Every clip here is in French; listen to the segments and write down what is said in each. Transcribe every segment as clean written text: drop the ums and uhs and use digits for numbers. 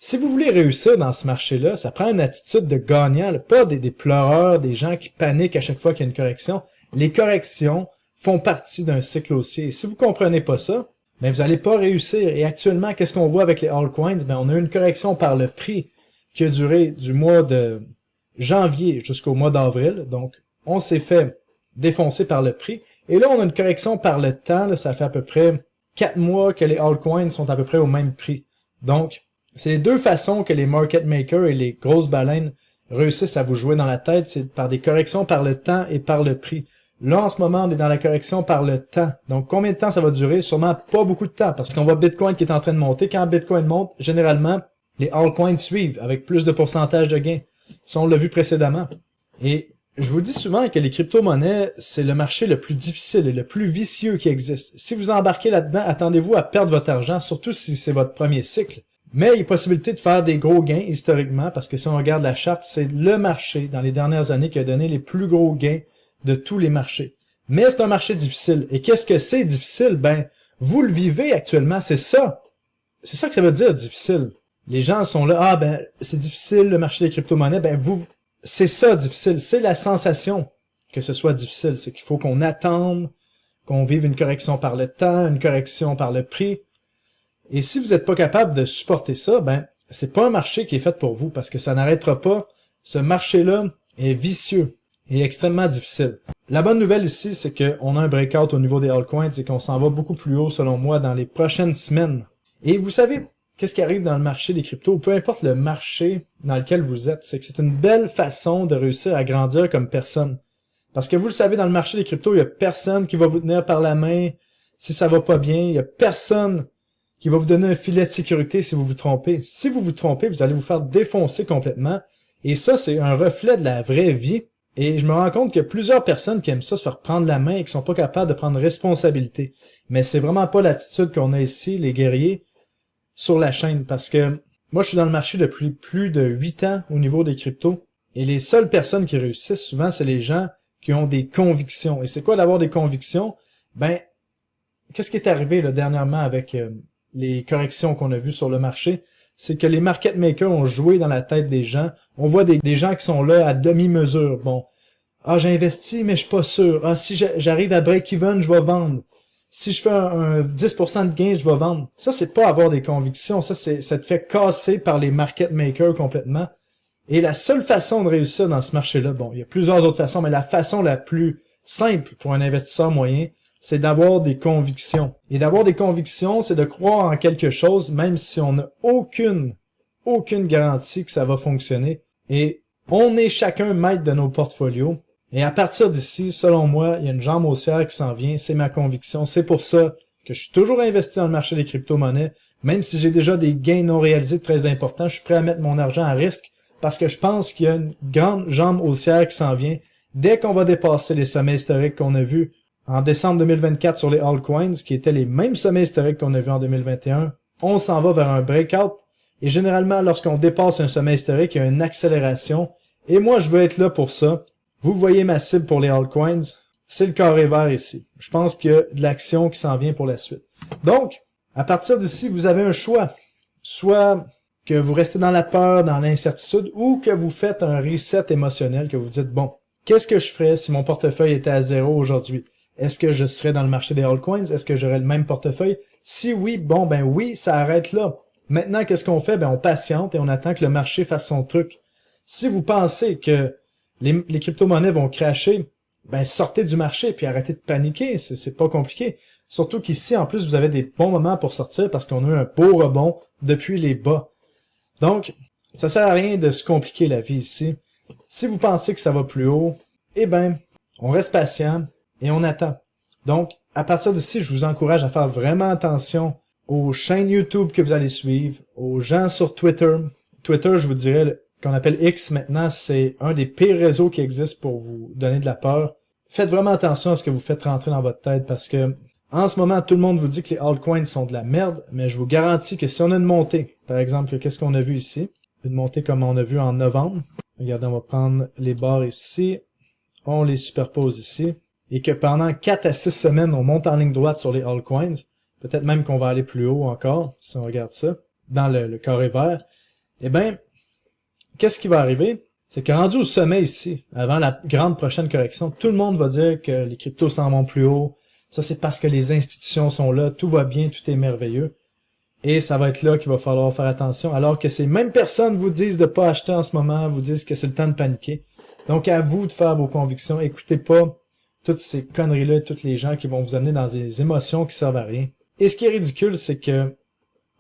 Si vous voulez réussir dans ce marché-là, ça prend une attitude de gagnant, là, pas des pleureurs, des gens qui paniquent à chaque fois qu'il y a une correction. Les corrections font partie d'un cycle haussier. Et si vous comprenez pas ça, ben vous n'allez pas réussir. Et actuellement, qu'est-ce qu'on voit avec les altcoins? Ben on a eu une correction par le prix qui a duré du mois de janvier jusqu'au mois d'avril. Donc, on s'est fait défoncer par le prix. Et là, on a une correction par le temps. Là, ça fait à peu près 4 mois que les altcoins sont à peu près au même prix. Donc, c'est les deux façons que les market makers et les grosses baleines réussissent à vous jouer dans la tête. C'est par des corrections par le temps et par le prix. Là, en ce moment, on est dans la correction par le temps. Donc, combien de temps ça va durer? Sûrement pas beaucoup de temps, parce qu'on voit Bitcoin qui est en train de monter. Quand Bitcoin monte, généralement, les altcoins suivent avec plus de pourcentage de gains. Ça, on l'a vu précédemment. Et je vous dis souvent que les crypto-monnaies, c'est le marché le plus difficile et le plus vicieux qui existe. Si vous embarquez là-dedans, attendez-vous à perdre votre argent, surtout si c'est votre premier cycle. Mais il y a possibilité de faire des gros gains historiquement, parce que si on regarde la charte, c'est le marché dans les dernières années qui a donné les plus gros gains de tous les marchés. Mais c'est un marché difficile. Et qu'est-ce que c'est difficile? Ben, vous le vivez actuellement, c'est ça. C'est ça que ça veut dire, difficile. Les gens sont là, ah ben, c'est difficile le marché des crypto-monnaies. Ben, c'est ça, difficile. C'est la sensation que ce soit difficile. C'est qu'il faut qu'on attende, qu'on vive une correction par le temps, une correction par le prix. Et si vous n'êtes pas capable de supporter ça, ben, c'est pas un marché qui est fait pour vous, parce que ça n'arrêtera pas. Ce marché-là est vicieux et extrêmement difficile. La bonne nouvelle ici, c'est qu'on a un breakout au niveau des altcoins et qu'on s'en va beaucoup plus haut, selon moi, dans les prochaines semaines. Et vous savez, qu'est-ce qui arrive dans le marché des cryptos, peu importe le marché dans lequel vous êtes, c'est que c'est une belle façon de réussir à grandir comme personne. Parce que vous le savez, dans le marché des cryptos, il y a personne qui va vous tenir par la main si ça va pas bien. Il y a personne qui va vous donner un filet de sécurité si vous vous trompez. Si vous vous trompez, vous allez vous faire défoncer complètement. Et ça, c'est un reflet de la vraie vie. Et je me rends compte qu'il y a plusieurs personnes qui aiment ça, se faire prendre la main et qui sont pas capables de prendre responsabilité. Mais c'est vraiment pas l'attitude qu'on a ici, les guerriers, sur la chaîne. Parce que moi, je suis dans le marché depuis plus de 8 ans au niveau des cryptos. Et les seules personnes qui réussissent, souvent, c'est les gens qui ont des convictions. Et c'est quoi d'avoir des convictions? Ben, qu'est-ce qui est arrivé là, dernièrement avec les corrections qu'on a vues sur le marché? C'est que les market makers ont joué dans la tête des gens. On voit des gens qui sont là à demi-mesure. Bon, j'ai investi, mais je suis pas sûr. Si j'arrive à break-even, je vais vendre. Si je fais un 10% de gain, je vais vendre. Ça, c'est pas avoir des convictions. Ça te fait casser par les market makers complètement. Et la seule façon de réussir dans ce marché-là, bon, il y a plusieurs autres façons, mais la façon la plus simple pour un investisseur moyen, c'est d'avoir des convictions. Et d'avoir des convictions, c'est de croire en quelque chose, même si on n'a aucune garantie que ça va fonctionner. Et on est chacun maître de nos portfolios. Et à partir d'ici, selon moi, il y a une jambe haussière qui s'en vient, c'est ma conviction. C'est pour ça que je suis toujours investi dans le marché des crypto-monnaies, même si j'ai déjà des gains non réalisés très importants, je suis prêt à mettre mon argent à risque, parce que je pense qu'il y a une grande jambe haussière qui s'en vient. Dès qu'on va dépasser les sommets historiques qu'on a vus en décembre 2024 sur les altcoins, qui étaient les mêmes sommets historiques qu'on a vus en 2021, on s'en va vers un breakout. Et généralement, lorsqu'on dépasse un sommet historique, il y a une accélération. Et moi, je veux être là pour ça. Vous voyez ma cible pour les altcoins, c'est le carré vert ici. Je pense qu'il y a de l'action qui s'en vient pour la suite. Donc, à partir d'ici, vous avez un choix. Soit que vous restez dans la peur, dans l'incertitude, ou que vous faites un reset émotionnel, que vous dites, bon, qu'est-ce que je ferais si mon portefeuille était à zéro aujourd'hui? Est-ce que je serais dans le marché des altcoins? Est-ce que j'aurais le même portefeuille? Si oui, bon, ben oui, ça arrête là. Maintenant, qu'est-ce qu'on fait? Ben, on patiente et on attend que le marché fasse son truc. Si vous pensez que les crypto-monnaies vont crasher, ben, sortez du marché puis arrêtez de paniquer. C'est pas compliqué. Surtout qu'ici, en plus, vous avez des bons moments pour sortir parce qu'on a eu un beau rebond depuis les bas. Donc, ça sert à rien de se compliquer la vie ici. Si vous pensez que ça va plus haut, eh ben, on reste patient et on attend. Donc, à partir d'ici, je vous encourage à faire vraiment attention aux chaînes YouTube que vous allez suivre, aux gens sur Twitter. Twitter, je vous dirais, qu'on appelle X maintenant, c'est un des pires réseaux qui existent pour vous donner de la peur. Faites vraiment attention à ce que vous faites rentrer dans votre tête parce que en ce moment, tout le monde vous dit que les altcoins sont de la merde, mais je vous garantis que si on a une montée, par exemple, qu'est-ce qu'on a vu ici? Une montée comme on a vu en novembre. Regardez, on va prendre les barres ici, on les superpose ici, et que pendant 4 à 6 semaines, on monte en ligne droite sur les altcoins, peut-être même qu'on va aller plus haut encore, si on regarde ça, dans le carré vert. Eh ben, qu'est-ce qui va arriver? C'est que rendu au sommet ici, avant la grande prochaine correction, tout le monde va dire que les cryptos s'en vont plus haut. Ça, c'est parce que les institutions sont là, tout va bien, tout est merveilleux. Et ça va être là qu'il va falloir faire attention, alors que ces mêmes personnes vous disent de pas acheter en ce moment, vous disent que c'est le temps de paniquer. Donc, à vous de faire vos convictions. Écoutez pas toutes ces conneries-là, toutes les gens qui vont vous amener dans des émotions qui servent à rien. Et ce qui est ridicule, c'est que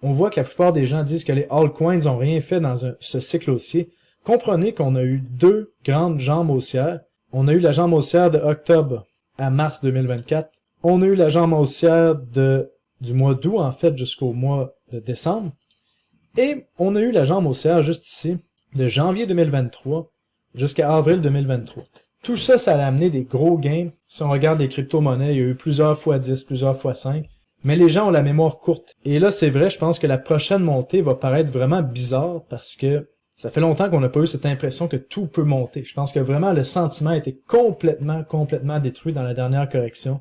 on voit que la plupart des gens disent que les altcoins ont rien fait dans ce cycle haussier. Comprenez qu'on a eu deux grandes jambes haussières. On a eu la jambe haussière de octobre à mars 2024. On a eu la jambe haussière du mois d'août, en fait, jusqu'au mois de décembre. Et on a eu la jambe haussière juste ici, de janvier 2023 jusqu'à avril 2023. Tout ça, ça a amené des gros gains. Si on regarde les crypto-monnaies, il y a eu plusieurs fois 10, plusieurs fois 5. Mais les gens ont la mémoire courte. Et là, c'est vrai, je pense que la prochaine montée va paraître vraiment bizarre parce que ça fait longtemps qu'on n'a pas eu cette impression que tout peut monter. Je pense que vraiment le sentiment a été complètement détruit dans la dernière correction.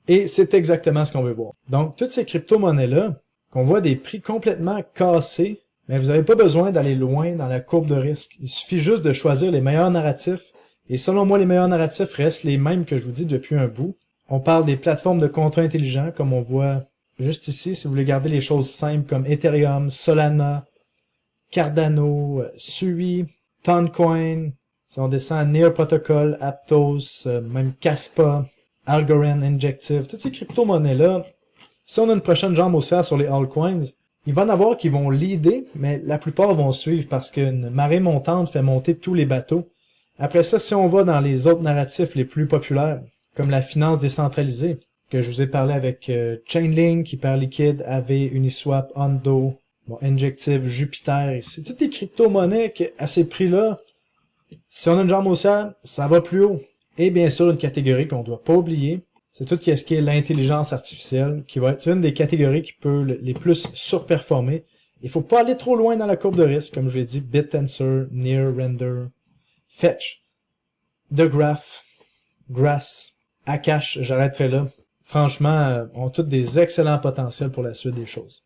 Et c'est exactement ce qu'on veut voir. Donc, toutes ces crypto-monnaies-là, qu'on voit des prix complètement cassés, mais vous n'avez pas besoin d'aller loin dans la courbe de risque. Il suffit juste de choisir les meilleurs narratifs. Et selon moi, les meilleurs narratifs restent les mêmes que je vous dis depuis un bout. On parle des plateformes de contrats intelligents, comme on voit juste ici, si vous voulez garder les choses simples comme Ethereum, Solana, Cardano, Sui, Toncoin, si on descend à Near Protocol, Aptos, même Caspa, Algorand, Injective, toutes ces crypto-monnaies-là, si on a une prochaine jambe haussière sur les altcoins, il va y en avoir qui vont leader, mais la plupart vont suivre parce qu'une marée montante fait monter tous les bateaux. Après ça, si on va dans les autres narratifs les plus populaires, comme la finance décentralisée, que je vous ai parlé avec Chainlink, Hyperliquid, AV, Uniswap, Ondo, bon, Injective, Jupiter, c'est toutes des crypto-monnaies à ces prix-là, si on a une jambe haussière, ça va plus haut. Et bien sûr, une catégorie qu'on ne doit pas oublier, c'est tout ce qui est l'intelligence artificielle, qui va être une des catégories qui peut les plus surperformer. Il faut pas aller trop loin dans la courbe de risque, comme je l'ai dit, BitTensor, Near, Render, Fetch, TheGraph, Grass, Akash, j'arrêterai là. Franchement, ont tous des excellents potentiels pour la suite des choses.